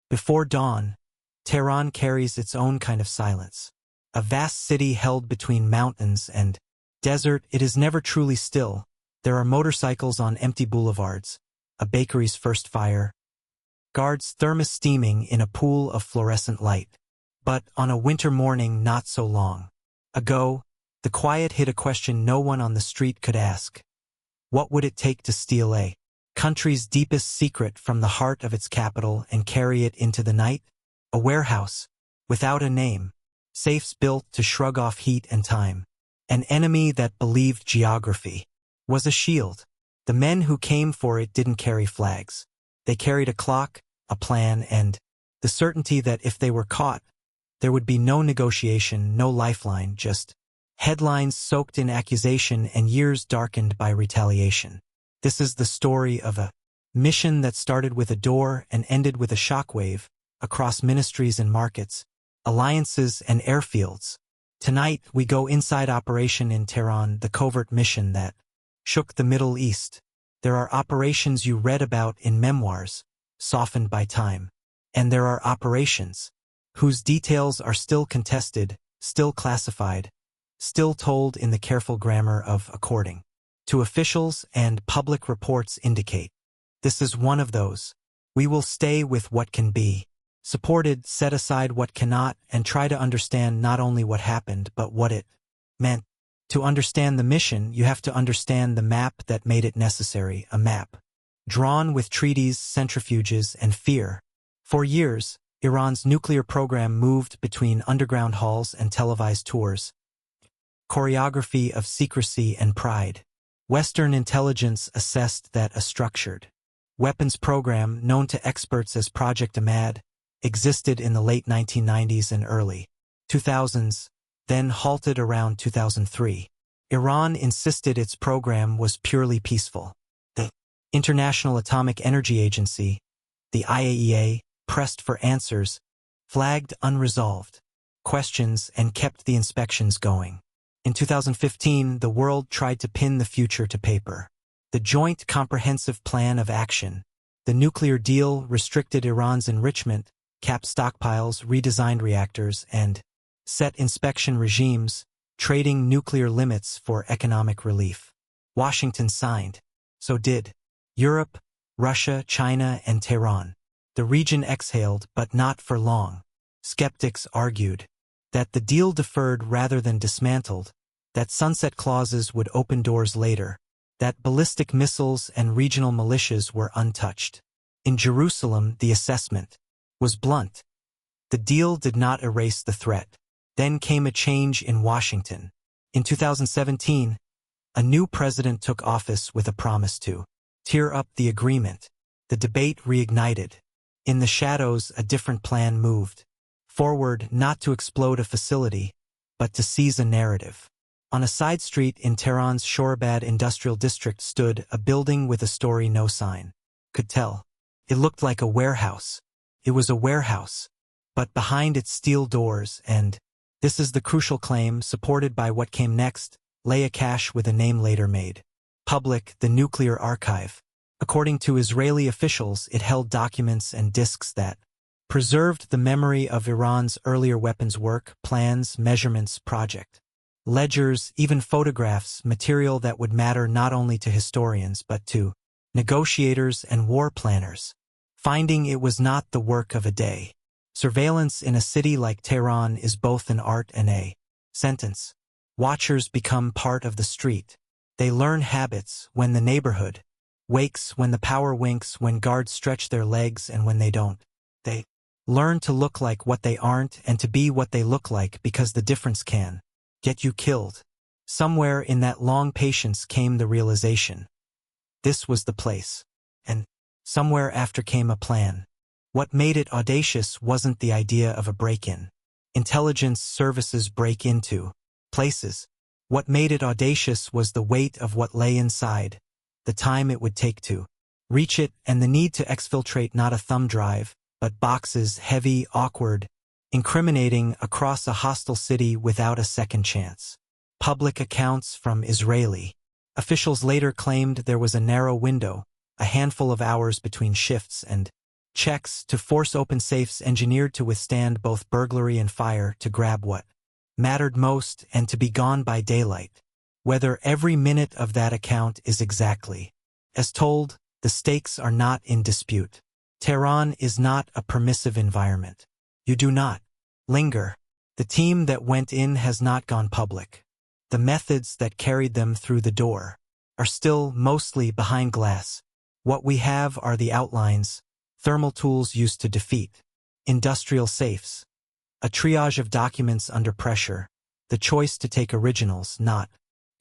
Before dawn, Tehran carries its own kind of silence. A vast city held between mountains and desert, it is never truly still. There are motorcycles on empty boulevards, a bakery's first fire, guards thermos steaming in a pool of fluorescent light. But on a winter morning not so long ago, the quiet hit a question no one on the street could ask. What would it take to steal a country's deepest secret from the heart of its capital and carry it into the night? A warehouse, without a name, safes built to shrug off heat and time. An enemy that believed geography was a shield. The men who came for it didn't carry flags. They carried a clock, a plan, and the certainty that if they were caught, there would be no negotiation, no lifeline, just headlines soaked in accusation and years darkened by retaliation. This is the story of a mission that started with a door and ended with a shockwave across ministries and markets, alliances and airfields. Tonight, we go inside Operation in Tehran, the covert mission that shook the Middle East. There are operations you read about in memoirs, softened by time. And there are operations whose details are still contested, still classified, still told in the careful grammar of according to officials and public reports indicate. This is one of those. We will stay with what can be supported, set aside what cannot, and try to understand not only what happened but what it meant. To understand the mission, you have to understand the map that made it necessary, a map drawn with treaties, centrifuges, and fear. For years, Iran's nuclear program moved between underground halls and televised tours. Choreography of secrecy and pride. Western intelligence assessed that a structured weapons program, known to experts as Project Ahmad, existed in the late 1990s and early 2000s, then halted around 2003. Iran insisted its program was purely peaceful. The International Atomic Energy Agency, the IAEA, pressed for answers, flagged unresolved questions, and kept the inspections going. In 2015, the world tried to pin the future to paper. The Joint Comprehensive Plan of Action, the nuclear deal, restricted Iran's enrichment, capped stockpiles, redesigned reactors, and set inspection regimes, trading nuclear limits for economic relief. Washington signed. So did Europe, Russia, China, and Tehran. The region exhaled, but not for long. Skeptics argued that the deal deferred rather than dismantled, that sunset clauses would open doors later, that ballistic missiles and regional militias were untouched. In Jerusalem, the assessment was blunt. The deal did not erase the threat. Then came a change in Washington. In 2017, a new president took office with a promise to tear up the agreement. The debate reignited. In the shadows, a different plan moved forward, not to explode a facility, but to seize a narrative. On a side street in Tehran's Shorebad industrial district stood a building with a story no sign could tell. It looked like a warehouse. It was a warehouse, but behind its steel doors, and this is the crucial claim, supported by what came next, lay a cache with a name later made public, the nuclear archive. According to Israeli officials, it held documents and disks that preserved the memory of Iran's earlier weapons work, plans, measurements, project ledgers, even photographs, material that would matter not only to historians but to negotiators and war planners. Finding it was not the work of a day. Surveillance in a city like Tehran is both an art and a sentence. Watchers become part of the street. They learn habits: when the neighborhood wakes, when the power winks, when guards stretch their legs, and when they don't. They learn to look like what they aren't and to be what they look like, because the difference can get you killed. Somewhere in that long patience came the realization. This was the place. And somewhere after came a plan. What made it audacious wasn't the idea of a break-in. Intelligence services break into places. What made it audacious was the weight of what lay inside, the time it would take to reach it, and the need to exfiltrate not a thumb drive, but boxes, heavy, awkward, incriminating, across a hostile city without a second chance. Public accounts from Israeli officials later claimed there was a narrow window, a handful of hours between shifts, and checks to force open safes engineered to withstand both burglary and fire to grab what mattered most and to be gone by daylight. Whether every minute of that account is exactly as told, the stakes are not in dispute. Tehran is not a permissive environment. You do not linger. The team that went in has not gone public. The methods that carried them through the door are still mostly behind glass. What we have are the outlines, thermal tools used to defeat industrial safes, a triage of documents under pressure, the choice to take originals, not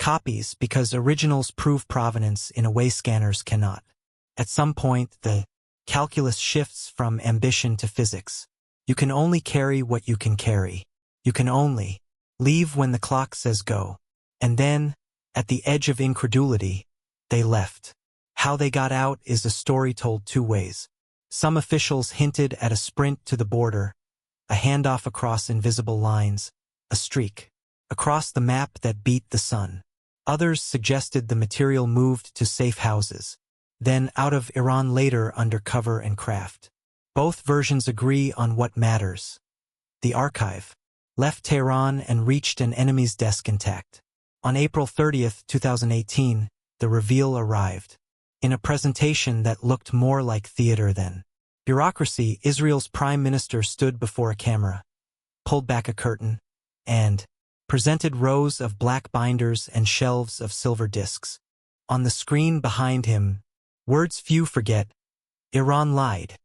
copies, because originals prove provenance in a way scanners cannot. At some point, the calculus shifts from ambition to physics. You can only carry what you can carry. You can only leave when the clock says go. And then, at the edge of incredulity, they left. How they got out is a story told two ways. Some officials hinted at a sprint to the border, a handoff across invisible lines, a streak across the map that beat the sun. Others suggested the material moved to safe houses, then out of Iran later under cover and craft. Both versions agree on what matters. The archive left Tehran and reached an enemy's desk intact. On April 30, 2018, the reveal arrived. In a presentation that looked more like theater than bureaucracy, Israel's prime minister stood before a camera, pulled back a curtain, and presented rows of black binders and shelves of silver discs. On the screen behind him, words few forget, Iran lied.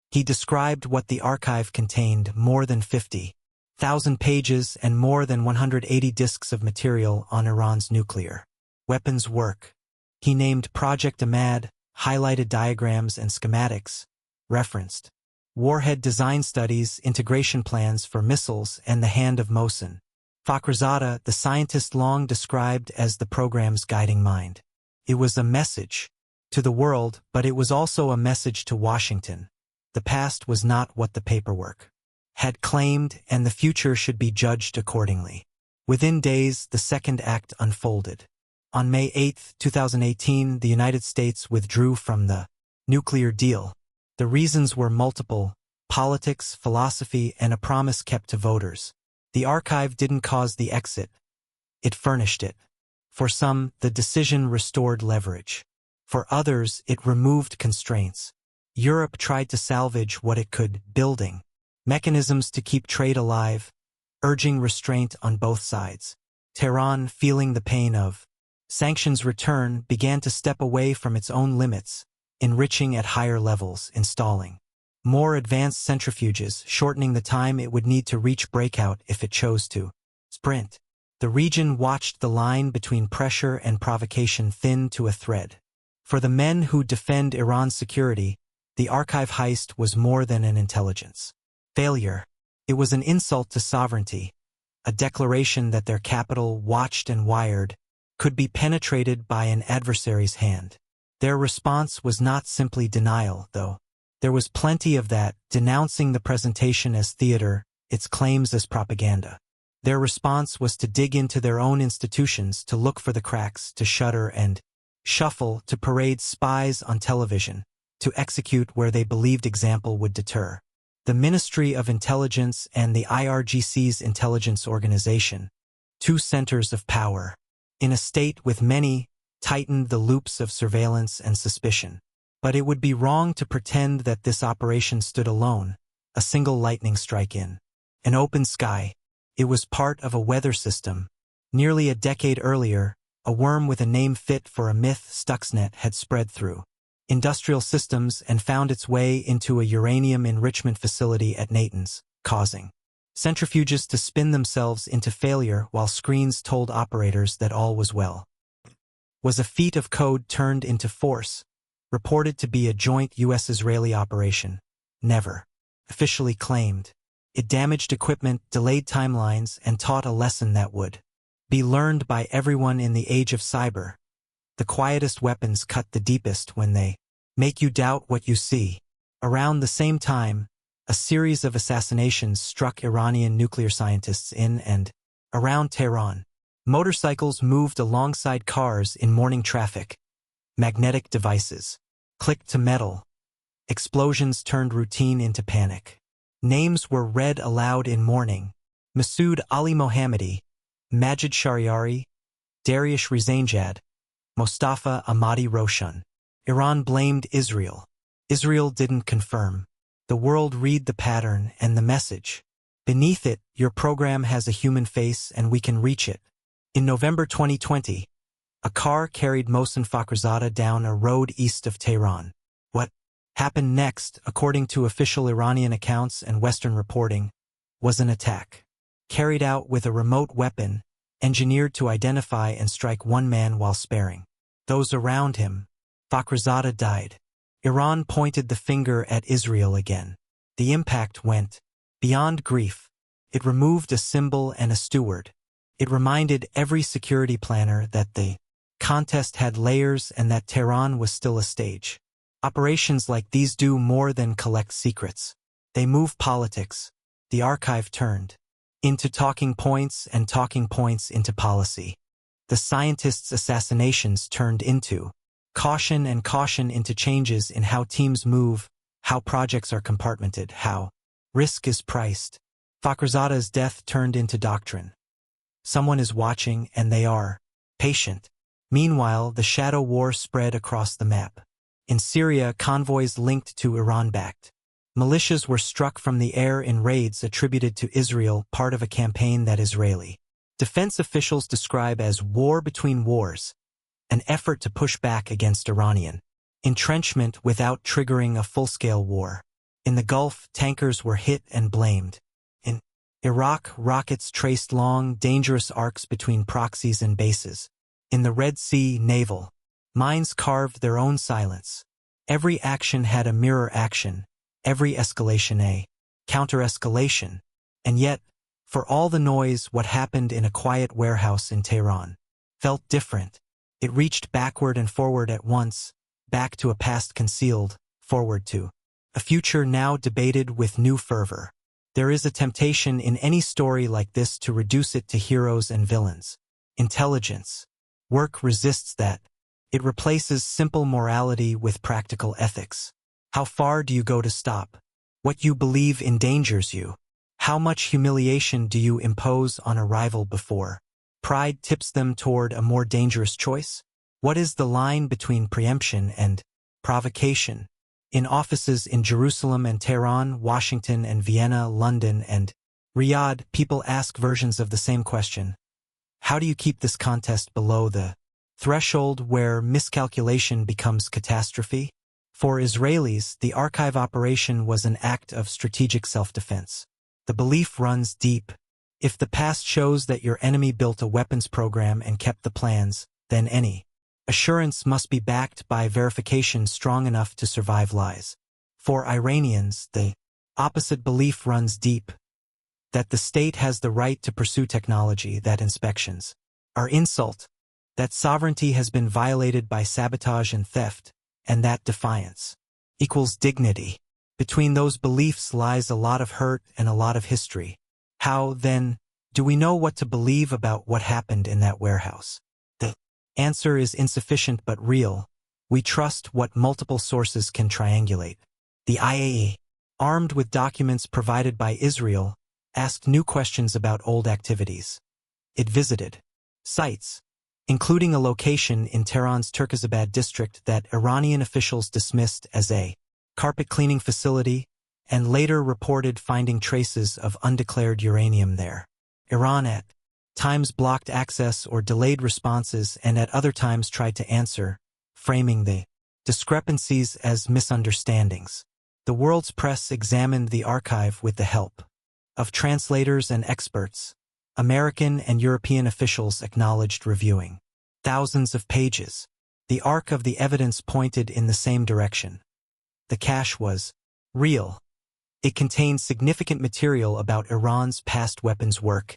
He described what the archive contained: more than 50,000 pages and more than 180 discs of material on Iran's nuclear weapons work. He named Project Ahmad, highlighted diagrams and schematics, referenced warhead design studies, integration plans for missiles, and the hand of Mossad. Fakhrizadeh, the scientist long described as the program's guiding mind. It was a message to the world, but it was also a message to Washington. The past was not what the paperwork had claimed, and the future should be judged accordingly. Within days, the second act unfolded. On May 8, 2018, the United States withdrew from the nuclear deal. The reasons were multiple: politics, philosophy, and a promise kept to voters. The archive didn't cause the exit. It furnished it. For some, the decision restored leverage. For others, it removed constraints. Europe tried to salvage what it could, building mechanisms to keep trade alive, urging restraint on both sides. Tehran, feeling the pain of sanctions return, began to step away from its own limits, enriching at higher levels, installing more advanced centrifuges, shortening the time it would need to reach breakout if it chose to sprint. The region watched the line between pressure and provocation thin to a thread. For the men who defend Iran's security, the archive heist was more than an intelligence failure. It was an insult to sovereignty, a declaration that their capital, watched and wired, could be penetrated by an adversary's hand. Their response was not simply denial, though. There was plenty of that, denouncing the presentation as theater, its claims as propaganda. Their response was to dig into their own institutions, to look for the cracks, to shudder and shuffle, to parade spies on television, to execute where they believed example would deter. The Ministry of Intelligence and the IRGC's intelligence organization, two centers of power, in a state with many, tightened the loops of surveillance and suspicion. But it would be wrong to pretend that this operation stood alone, a single lightning strike in an open sky. It was part of a weather system. Nearly a decade earlier, a worm with a name fit for a myth, Stuxnet, had spread through industrial systems and found its way into a uranium enrichment facility at Natanz, causing centrifuges to spin themselves into failure while screens told operators that all was well. Was a feat of code turned into force, reported to be a joint U.S.-Israeli operation, never officially claimed. It damaged equipment, delayed timelines, and taught a lesson that would be learned by everyone in the age of cyber. The quietest weapons cut the deepest when they make you doubt what you see. Around the same time, a series of assassinations struck Iranian nuclear scientists in and around Tehran. Motorcycles moved alongside cars in morning traffic. Magnetic devices clicked to metal. Explosions turned routine into panic. Names were read aloud in mourning. Masood Ali Mohammadi, Majid Shariari, Dariush Rezanjad, Mostafa Ahmadi Roshan. Iran blamed Israel. Israel didn't confirm. The world read the pattern and the message. Beneath it, your program has a human face and we can reach it. In November 2020, a car carried Mohsen Fakhrizadeh down a road east of Tehran. What happened next, according to official Iranian accounts and Western reporting, was an attack. Carried out with a remote weapon, engineered to identify and strike one man while sparing those around him. Fakhrizadeh died. Iran pointed the finger at Israel again. The impact went beyond grief. It removed a symbol and a steward. It reminded every security planner that the contest had layers and that Tehran was still a stage. Operations like these do more than collect secrets. They move politics. The archive turned into talking points and talking points into policy. The scientists' assassinations turned into caution and caution into changes in how teams move, how projects are compartmented, how risk is priced. Fakhrizadeh's death turned into doctrine. Someone is watching and they are patient. Meanwhile, the shadow war spread across the map. In Syria, convoys linked to Iran-backed militias were struck from the air in raids attributed to Israel, part of a campaign that Israeli defense officials describe as war between wars, an effort to push back against Iranian entrenchment without triggering a full-scale war. In the Gulf, tankers were hit and blamed. In Iraq, rockets traced long, dangerous arcs between proxies and bases. In the Red Sea, naval mines carved their own silence. Every action had a mirror action, every escalation a counter-escalation. And yet, for all the noise, what happened in a quiet warehouse in Tehran felt different. It reached backward and forward at once, back to a past concealed, forward to a future now debated with new fervor. There is a temptation in any story like this to reduce it to heroes and villains. Intelligence. Work resists that. It replaces simple morality with practical ethics. How far do you go to stop? What you believe endangers you. How much humiliation do you impose on a rival before pride tips them toward a more dangerous choice? What is the line between preemption and provocation? In offices in Jerusalem and Tehran, Washington and Vienna, London and Riyadh, people ask versions of the same question. How do you keep this contest below the threshold where miscalculation becomes catastrophe? For Israelis, the archive operation was an act of strategic self-defense. The belief runs deep. If the past shows that your enemy built a weapons program and kept the plans, then any assurance must be backed by verification strong enough to survive lies. For Iranians, the opposite belief runs deep, that the state has the right to pursue technology, that inspections are insult, that sovereignty has been violated by sabotage and theft, and that defiance equals dignity. Between those beliefs lies a lot of hurt and a lot of history. How, then, do we know what to believe about what happened in that warehouse? The answer is insufficient but real. We trust what multiple sources can triangulate. The IAE, armed with documents provided by Israel, asked new questions about old activities. It visited sites, including a location in Tehran's Turkazabad district that Iranian officials dismissed as a carpet cleaning facility, and later reported finding traces of undeclared uranium there. Iran at times blocked access or delayed responses and at other times tried to answer, framing the discrepancies as misunderstandings. The world's press examined the archive with the help of translators and experts. American and European officials acknowledged reviewing thousands of pages. The arc of the evidence pointed in the same direction. The cache was real. It contained significant material about Iran's past weapons work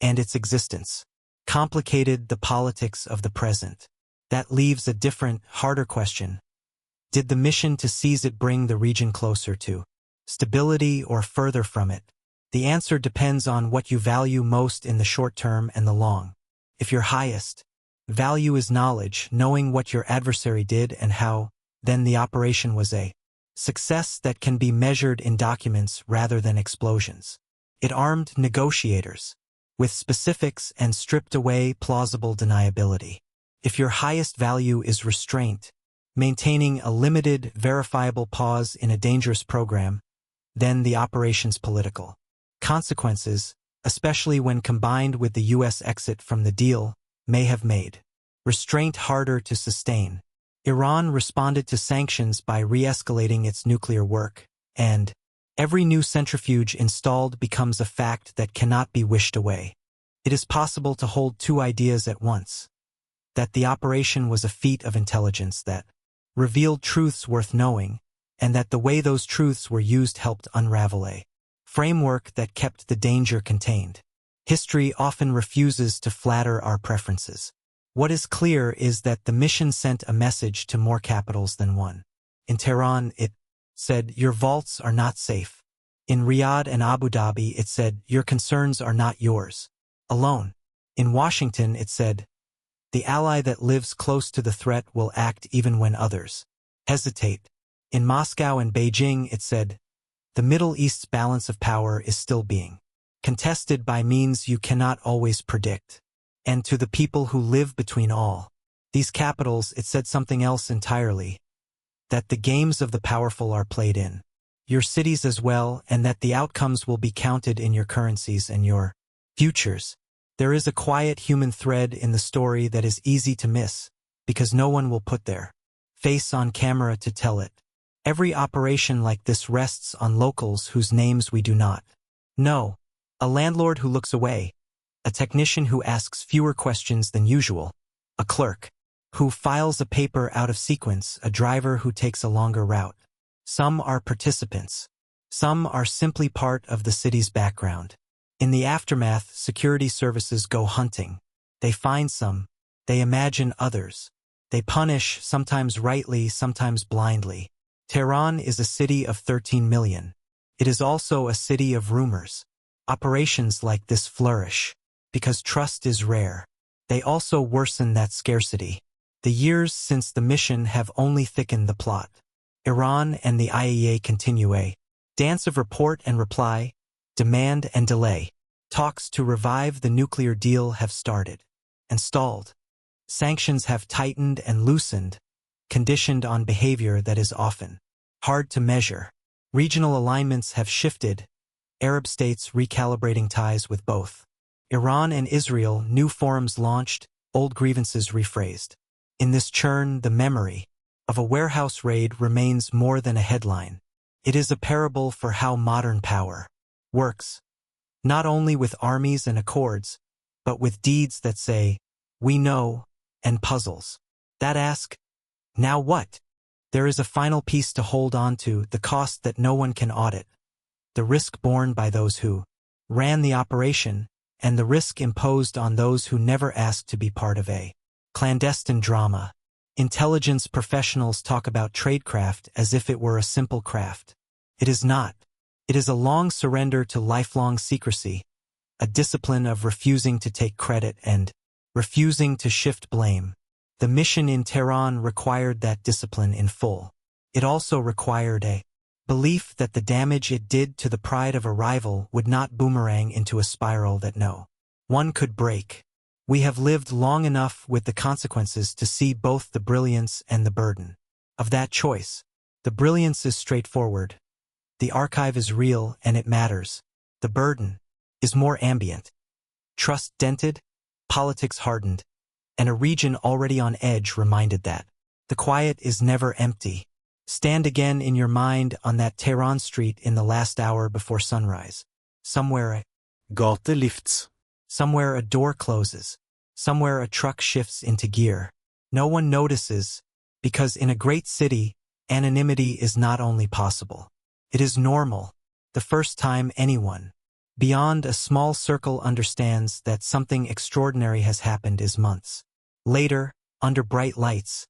and its existence. Complicated the politics of the present. That leaves a different, harder question. Did the mission to seize it bring the region closer to stability or further from it? The answer depends on what you value most in the short term and the long. If your highest value is knowledge, knowing what your adversary did and how, then the operation was a Success that can be measured in documents rather than explosions. It armed negotiators with specifics and stripped away plausible deniability. If your highest value is restraint, maintaining a limited, verifiable pause in a dangerous program, then the operation's political consequences, especially when combined with the U.S. exit from the deal, may have made restraint harder to sustain. Iran responded to sanctions by re-escalating its nuclear work, and every new centrifuge installed becomes a fact that cannot be wished away. It is possible to hold two ideas at once: that the operation was a feat of intelligence that revealed truths worth knowing, and that the way those truths were used helped unravel a framework that kept the danger contained. History often refuses to flatter our preferences. What is clear is that the mission sent a message to more capitals than one. In Tehran, it said, "Your vaults are not safe." In Riyadh and Abu Dhabi, it said, "Your concerns are not yours alone." In Washington, it said, "The ally that lives close to the threat will act even when others hesitate." In Moscow and Beijing, it said, "The Middle East's balance of power is still being contested by means you cannot always predict." And to the people who live between all these capitals, it said something else entirely: that the games of the powerful are played in your cities as well, and that the outcomes will be counted in your currencies and your futures. There is a quiet human thread in the story that is easy to miss, because no one will put their face on camera to tell it. Every operation like this rests on locals whose names we do not know. A landlord who looks away, a technician who asks fewer questions than usual, a clerk who files a paper out of sequence, a driver who takes a longer route. Some are participants. Some are simply part of the city's background. In the aftermath, security services go hunting. They find some. They imagine others. They punish, sometimes rightly, sometimes blindly. Tehran is a city of 13 million. It is also a city of rumors. Operations like this flourish because trust is rare. They also worsen that scarcity. The years since the mission have only thickened the plot. Iran and the IAEA continue a dance of report and reply, demand and delay. Talks to revive the nuclear deal have started and stalled. Sanctions have tightened and loosened, conditioned on behavior that is often hard to measure. Regional alignments have shifted, Arab states recalibrating ties with both. Iran and Israel, new forums launched, old grievances rephrased. In this churn, the memory of a warehouse raid remains more than a headline. It is a parable for how modern power works, not only with armies and accords, but with deeds that say, "We know," and puzzles that ask, "Now what?" There is a final piece to hold on to: the cost that no one can audit, the risk borne by those who ran the operation, and the risk imposed on those who never asked to be part of a clandestine drama. Intelligence professionals talk about tradecraft as if it were a simple craft. It is not. It is a long surrender to lifelong secrecy, a discipline of refusing to take credit and refusing to shift blame. The mission in Tehran required that discipline in full. It also required a belief that the damage it did to the pride of a rival would not boomerang into a spiral that no one could break. We have lived long enough with the consequences to see both the brilliance and the burden of that choice. The brilliance is straightforward. The archive is real and it matters. The burden is more ambient. Trust dented, politics hardened, and a region already on edge reminded that the quiet is never empty. Stand again in your mind on that Tehran street in the last hour before sunrise. Somewhere a gate lifts. Somewhere a door closes. Somewhere a truck shifts into gear. No one notices, because in a great city, anonymity is not only possible. It is normal. The first time anyone, beyond a small circle, understands that something extraordinary has happened is months later, under bright lights,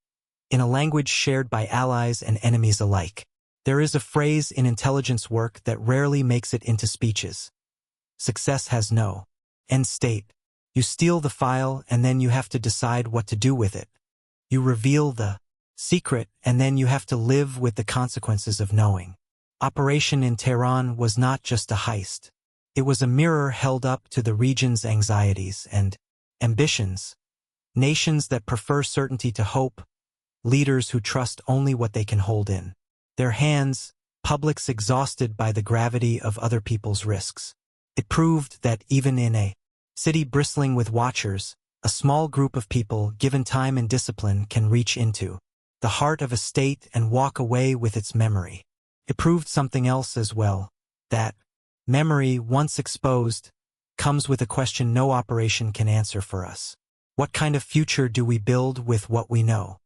in a language shared by allies and enemies alike. There is a phrase in intelligence work that rarely makes it into speeches. Success has no end state. You steal the file and then you have to decide what to do with it. You reveal the secret, and then you have to live with the consequences of knowing. Operation in Tehran was not just a heist. It was a mirror held up to the region's anxieties and ambitions. Nations that prefer certainty to hope, leaders who trust only what they can hold in their hands, publics exhausted by the gravity of other people's risks. It proved that even in a city bristling with watchers, a small group of people, given time and discipline, can reach into the heart of a state and walk away with its memory. It proved something else as well, that memory, once exposed, comes with a question no operation can answer for us. What kind of future do we build with what we know?